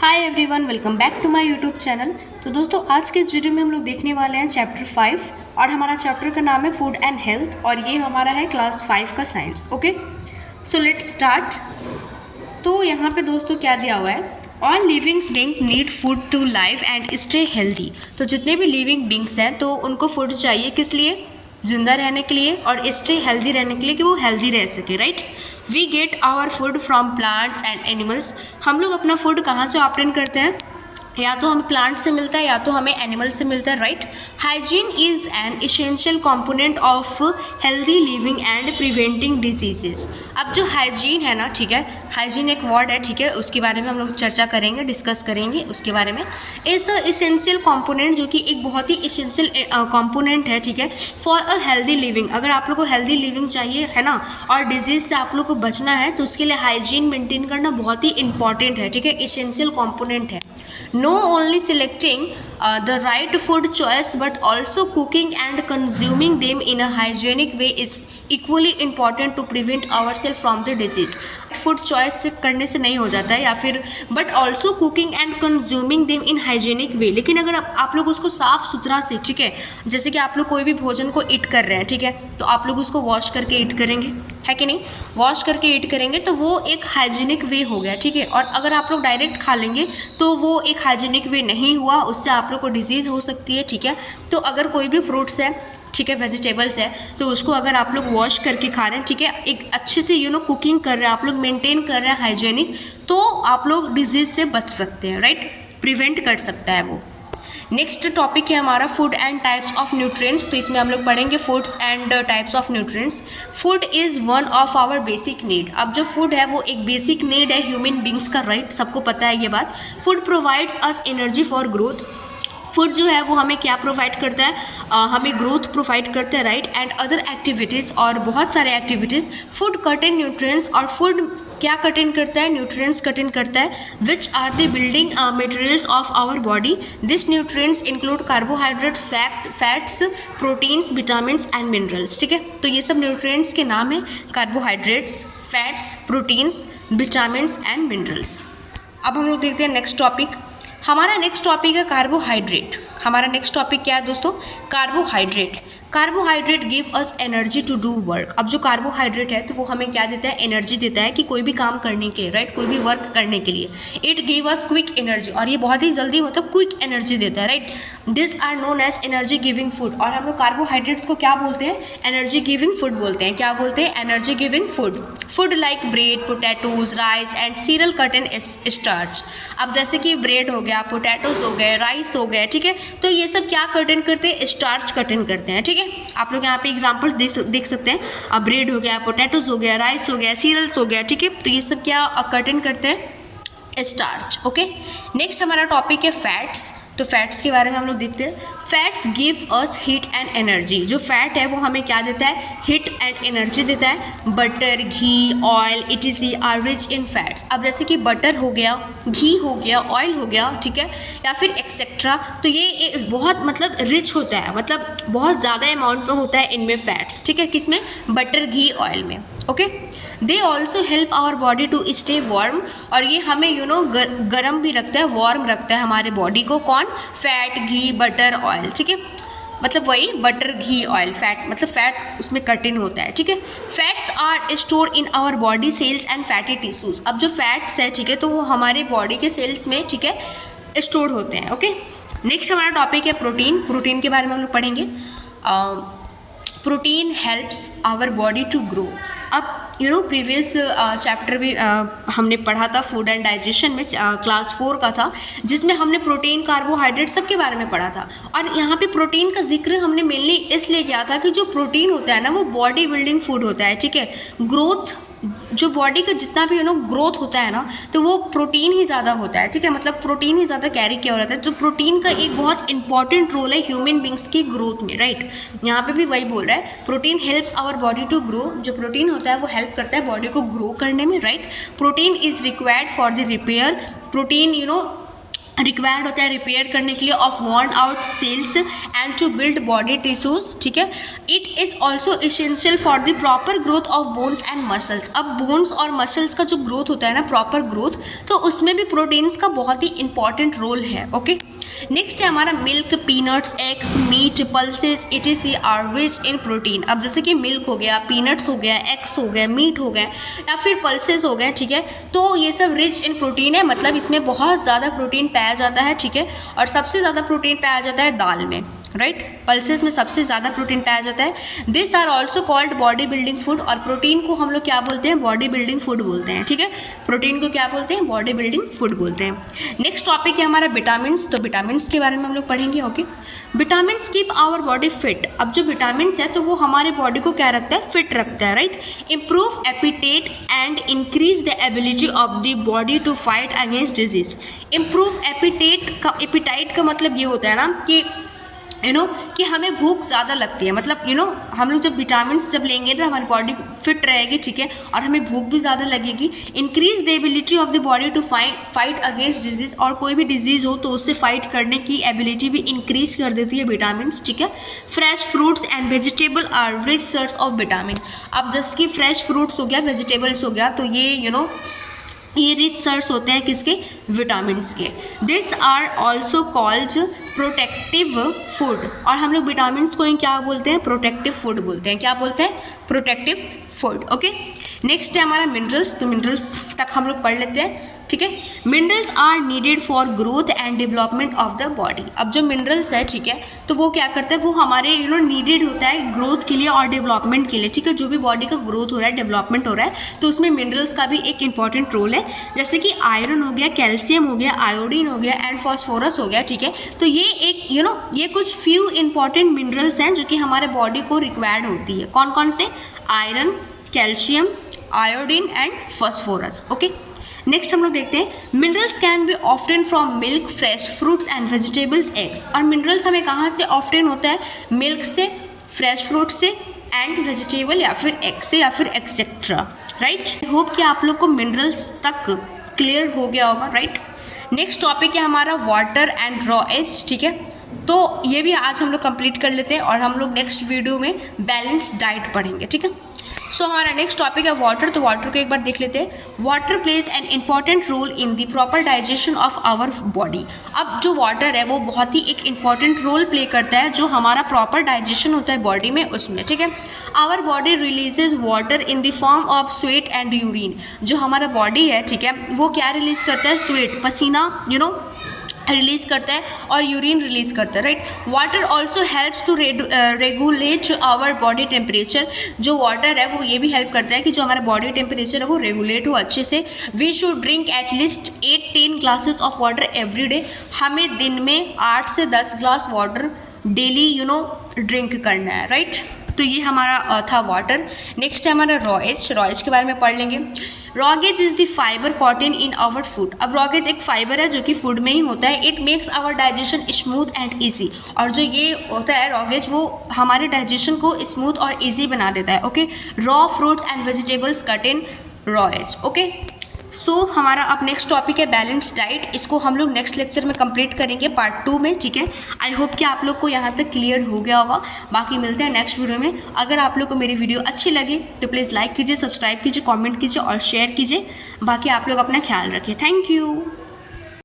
Hi everyone, welcome back to my YouTube channel. तो दोस्तों, आज के इस वीडियो में हम लोग देखने वाले हैं चैप्टर 5 और हमारा चैप्टर का नाम है फूड एंड हेल्थ और ये हमारा है क्लास 5 का science. Okay, so let's start. तो यहाँ पे दोस्तों क्या दिया हुआ है, all living being need food to live and stay healthy. तो जितने भी लिविंग बींग्स हैं तो उनको फूड चाहिए, किस लिए? जिंदा रहने के लिए और स्टे हेल्दी रहने के लिए, कि वो हेल्दी रह सके, right. We get our food from plants and animals. हम लोग अपना फूड कहाँ से ऑब्टेन करते हैं? या तो हमें प्लांट से मिलता है या तो हमें एनिमल से मिलता है, right. Hygiene is an essential component of healthy living and preventing diseases. अब जो हाइजीन है ना, ठीक है, हाइजीन एक वर्ड है, ठीक है, उसके बारे में हम लोग चर्चा करेंगे, डिस्कस करेंगे उसके बारे में। इस इसेंशियल कंपोनेंट जो कि एक बहुत ही इसेंशियल कंपोनेंट है, ठीक है, फॉर अ हेल्दी लिविंग। अगर आप लोग को हेल्दी लिविंग चाहिए है ना और डिजीज से आप लोग को बचना है तो उसके लिए हाइजीन मेंटेन करना बहुत ही इंपॉर्टेंट है, ठीक है, इसेंशियल कंपोनेंट है। No only selecting the right food choice but also cooking and consuming them in a hygienic way is equally important to prevent ourselves from the disease. Food choice करने से नहीं हो जाता है, या फिर but also cooking and consuming them in hygienic way. लेकिन अगर आप लोग उसको साफ़ सुथरा से, ठीक है, जैसे कि आप लोग कोई भी भोजन को ईट कर रहे हैं, ठीक है, तो आप लोग उसको वॉश करके ईट करेंगे, है कि नहीं? वॉश करके ईट करेंगे तो वो एक हाइजीनिक वे हो गया, ठीक है। और अगर आप लोग डायरेक्ट खा लेंगे तो वो एक हाइजीनिक वे नहीं हुआ, उससे आप लोग को डिजीज़ हो सकती है, ठीक है। तो अगर कोई भी फ्रूट्स है, ठीक है, वेजिटेबल्स है, तो उसको अगर आप लोग वॉश करके खा रहे हैं, ठीक है, एक अच्छे से कुकिंग कर रहे हैं, आप लोग मेंटेन कर रहे हैं हाइजीनिक, तो आप लोग डिजीज़ से बच सकते हैं, राइट, प्रिवेंट कर सकता है वो। नेक्स्ट टॉपिक है हमारा food and types of nutrients. तो इसमें हम लोग पढ़ेंगे foods and types of nutrients. Food is one of our basic need. अब जो फूड है वो एक बेसिक नीड है ह्यूमन बींग्स का, राइट, सबको पता है ये बात। Food provides us energy for growth. Food जो है वो हमें क्या प्रोवाइड करता है? हमें ग्रोथ प्रोवाइड करता है, राइट, एंड अदर एक्टिविटीज़, और बहुत सारे एक्टिविटीज़। फूड कंटेन न्यूट्रिएंट्स, और फूड क्या कंटेन करता है? न्यूट्रिएंट्स कंटेन करता है, which are the building materials of our body. This nutrients include carbohydrates, fats, proteins, vitamins and minerals, ठीक है। तो ये सब न्यूट्रिएंट्स के नाम है, carbohydrates, fats, proteins, vitamins and minerals. अब हम लोग देखते हैं नेक्स्ट टॉपिक। हमारा नेक्स्ट टॉपिक है कार्बोहाइड्रेट। हमारा नेक्स्ट टॉपिक क्या है दोस्तों? Carbohydrate. Carbohydrate give us energy to do work. अब जो कार्बोहाइड्रेट है तो वो हमें क्या देता है? एनर्जी देता है कि कोई भी काम करने के लिए, राइट, कोई भी वर्क करने के लिए। It give us quick energy, और ये बहुत ही जल्दी मतलब क्विक एनर्जी देता है, right. This are known as energy giving food. और हम लोग कार्बोहाइड्रेट्स को क्या बोलते हैं? एनर्जी गिविंग फूड बोलते हैं। क्या बोलते हैं? Energy giving food. Food like bread, potatoes, rice and serial contain starch. अब जैसे कि ब्रेड हो गया, पोटैटोज हो गए, राइस हो गए, ठीक है, तो ये सब क्या कंटेन करते हैं? स्टार्च कंटेन करते हैं, ठीक है। आप लोग यहाँ पे एग्जांपल देख सकते हैं। अब ब्रेड हो गया, पोटैटोज हो गया, राइस हो गया, सीरियल्स हो गया, ठीक है, तो ये सब क्या कंटेन करते हैं? स्टार्च। ओके, नेक्स्ट हमारा टॉपिक है फैट्स। तो फैट्स के बारे में हम लोग देखते हैं। Fats give us heat and energy. जो फैट है वो हमें क्या देता है? हीट एंड एनर्जी देता है। Butter, ghee, oil, etc are rich in fats. अब जैसे कि बटर हो गया, घी हो गया, ऑयल हो गया, ठीक है, या फिर एक्सेट्रा, तो ये बहुत मतलब रिच होता है, मतलब बहुत ज़्यादा अमाउंट में होता है इनमें फैट्स, ठीक है, किसमें? बटर, घी, ऑयल में। Okay, they also help our body to stay warm, और ये हमें गर्म भी रखता है, वार्म रखता है हमारे बॉडी को। कौन? फैट, घी, बटर, ऑयल, ठीक है, मतलब वही बटर, घी, ऑयल, फैट, मतलब फैट उसमें कंटेन होता है, ठीक है। Fats are store in our body cells and fatty tissues. अब जो फैट्स है, ठीक है, तो वो हमारे बॉडी के सेल्स में, ठीक है, स्टोर होते हैं। ओके, नेक्स्ट हमारा टॉपिक है प्रोटीन। प्रोटीन के बारे में हम लोग पढ़ेंगे। Protein helps our body to grow. अब प्रीवियस चैप्टर भी हमने पढ़ा था, फूड एंड डाइजेशन में, क्लास 4 का था, जिसमें हमने प्रोटीन, कार्बोहाइड्रेट सबके बारे में पढ़ा था। और यहाँ पे प्रोटीन का जिक्र हमने मेनली इसलिए किया था कि जो प्रोटीन होता है ना वो बॉडी बिल्डिंग फूड होता है, ठीक है। ग्रोथ, जो बॉडी का जितना भी ग्रोथ होता है ना, तो वो प्रोटीन ही ज़्यादा होता है, ठीक है, मतलब प्रोटीन ही ज़्यादा कैरी किया रहता है। तो प्रोटीन का एक बहुत इंपॉर्टेंट रोल है ह्यूमन बींग्स की ग्रोथ में, राइट। यहाँ पे भी वही बोल रहा है, protein helps our body to grow. जो प्रोटीन होता है वो हेल्प करता है बॉडी को ग्रो करने में, right. Protein is required for the repair. Protein required होता है रिपेयर करने के लिए of worn out cells and to build body tissues, ठीक है। It is also essential for the proper growth of bones and muscles. अब bones और muscles का जो ग्रोथ होता है ना, प्रॉपर ग्रोथ, तो उसमें भी प्रोटीन्स का बहुत ही इंपॉर्टेंट रोल है, ओके। नेक्स्ट है हमारा milk, peanuts, eggs, meat, pulses etc are rich in protein. अब जैसे कि मिल्क हो गया, पीनट्स हो गया, एग्स हो गया, मीट हो गया या फिर पल्सेस हो गए, ठीक है, तो ये सब रिच इन प्रोटीन है, मतलब इसमें बहुत ज़्यादा प्रोटीन पाया जाता है, ठीक है। और सबसे ज़्यादा प्रोटीन पाया जाता है दाल में, राइट। पल्सेस में सबसे ज़्यादा प्रोटीन पाया जाता है। This are also called body building food. और प्रोटीन को हम लोग क्या बोलते हैं? बॉडी बिल्डिंग फूड बोलते हैं, ठीक है। प्रोटीन को क्या बोलते हैं? बॉडी बिल्डिंग फूड बोलते हैं। नेक्स्ट टॉपिक है हमारा विटामिन। तो विटामिन के बारे में हम लोग पढ़ेंगे, okay. Vitamin keep our body fit. अब जो विटामिन है तो वो हमारे बॉडी को क्या रखता है? फिट रखता है, right. Improve appetite and increase the ability of the body to fight against disease. Improve appetite का मतलब ये होता है ना कि कि हमें भूख ज़्यादा लगती है, मतलब हम लोग जब विटामिन जब लेंगे ना हमारी बॉडी फिट रहेगी, ठीक है, और हमें भूख भी ज़्यादा लगेगी। Increase the ability of the body to fight against disease. और कोई भी डिजीज़ हो तो उससे फाइट करने की एबिलिटी भी इंक्रीज कर देती है विटामिन, ठीक है। Fresh fruits and vegetable are rich source of vitamin. अब जैसे कि फ्रेश फ्रूट्स हो गया, वेजिटेबल्स हो गया, तो ये ये रिच सोर्स होते हैं किसके? विटामिन्स के। This are also called protective food. और हम लोग विटामिन्स को क्या बोलते हैं? प्रोटेक्टिव फूड बोलते हैं। क्या बोलते हैं? Protective food, okay. नेक्स्ट है हमारा मिनरल्स। तो मिनरल्स तक हम लोग पढ़ लेते हैं, ठीक है। Minerals are needed for growth and development of the body. अब जो मिनरल्स है, ठीक है, तो वो क्या करता है? वो हमारे नीडेड होता है ग्रोथ के लिए और डेवलपमेंट के लिए, ठीक है। जो भी बॉडी का ग्रोथ हो रहा है, डेवलपमेंट हो रहा है, तो उसमें मिनरल्स का भी एक इंपॉर्टेंट रोल है। जैसे कि आयरन हो गया, कैल्शियम हो गया, आयोडीन हो गया एंड फॉस्फोरस हो गया, ठीक है। तो ये एक ये कुछ फ्यू इंपॉर्टेंट मिनरल्स हैं जो कि हमारे बॉडी को रिक्वायर्ड होती है। कौन कौन से? Iron, calcium, iodine and phosphorus, okay. Next हम लोग देखते हैं minerals can be often from milk, fresh fruits and vegetables, eggs. और मिनरल्स हमें कहाँ से ऑफ्टेन होता है? मिल्क से, फ्रेश फ्रूट से एंड वेजिटेबल या फिर एग से या फिर एक्सेट्रा, राइट। आई होप कि आप लोग को मिनरल्स तक क्लियर हो गया होगा, राइट। नेक्स्ट टॉपिक है हमारा वाटर एंड रॉ एज, ठीक है। तो ये भी आज हम लोग कंप्लीट कर लेते हैं और हम लोग नेक्स्ट वीडियो में बैलेंस डाइट पढ़ेंगे, ठीक है। सो हमारा नेक्स्ट टॉपिक है वाटर। तो वाटर को एक बार देख लेते हैं। Water plays an important role in the proper digestion of our body. अब जो वाटर है वो बहुत ही एक इंपॉर्टेंट रोल प्ले करता है जो हमारा प्रॉपर डाइजेशन होता है बॉडी में, उसमें, ठीक है। Our body releases water in the form of sweat and urine. जो हमारा बॉडी है, ठीक है, वो क्या रिलीज करता है? स्वेट, पसीना, रिलीज करता है और यूरिन रिलीज करता है, right. Water also helps to regulate our body temperature. जो वाटर है वो ये भी हेल्प करता है कि जो हमारा बॉडी टेम्परेचर है वो रेगुलेट हो अच्छे से। We should drink at least 8-10 glasses of water every day. हमें दिन में 8 से 10 ग्लास वाटर डेली ड्रिंक करना है, राइट। तो ये हमारा था वाटर। नेक्स्ट है हमारा रॉएज। रॉएज के बारे में पढ़ लेंगे। Roughage is the fibre content in our food. अब रॉगेज एक फाइबर है जो कि फूड में ही होता है। It makes our digestion smooth and easy. और जो ये होता है रॉगेज, वो हमारे डाइजेशन को स्मूथ और ईजी बना देता है, okay. Raw fruits and vegetables contain roughage, okay. So हमारा अब नेक्स्ट टॉपिक है बैलेंस डाइट। इसको हम लोग नेक्स्ट लेक्चर में कंप्लीट करेंगे पार्ट 2 में, ठीक है। आई होप कि आप लोग को यहाँ तक क्लियर हो गया होगा। बाकी मिलते हैं नेक्स्ट वीडियो में। अगर आप लोग को मेरी वीडियो अच्छी लगे तो प्लीज़ लाइक कीजिए, सब्सक्राइब कीजिए, कमेंट कीजिए और शेयर कीजिए। बाकी आप लोग अपना ख्याल रखिए। Thank you.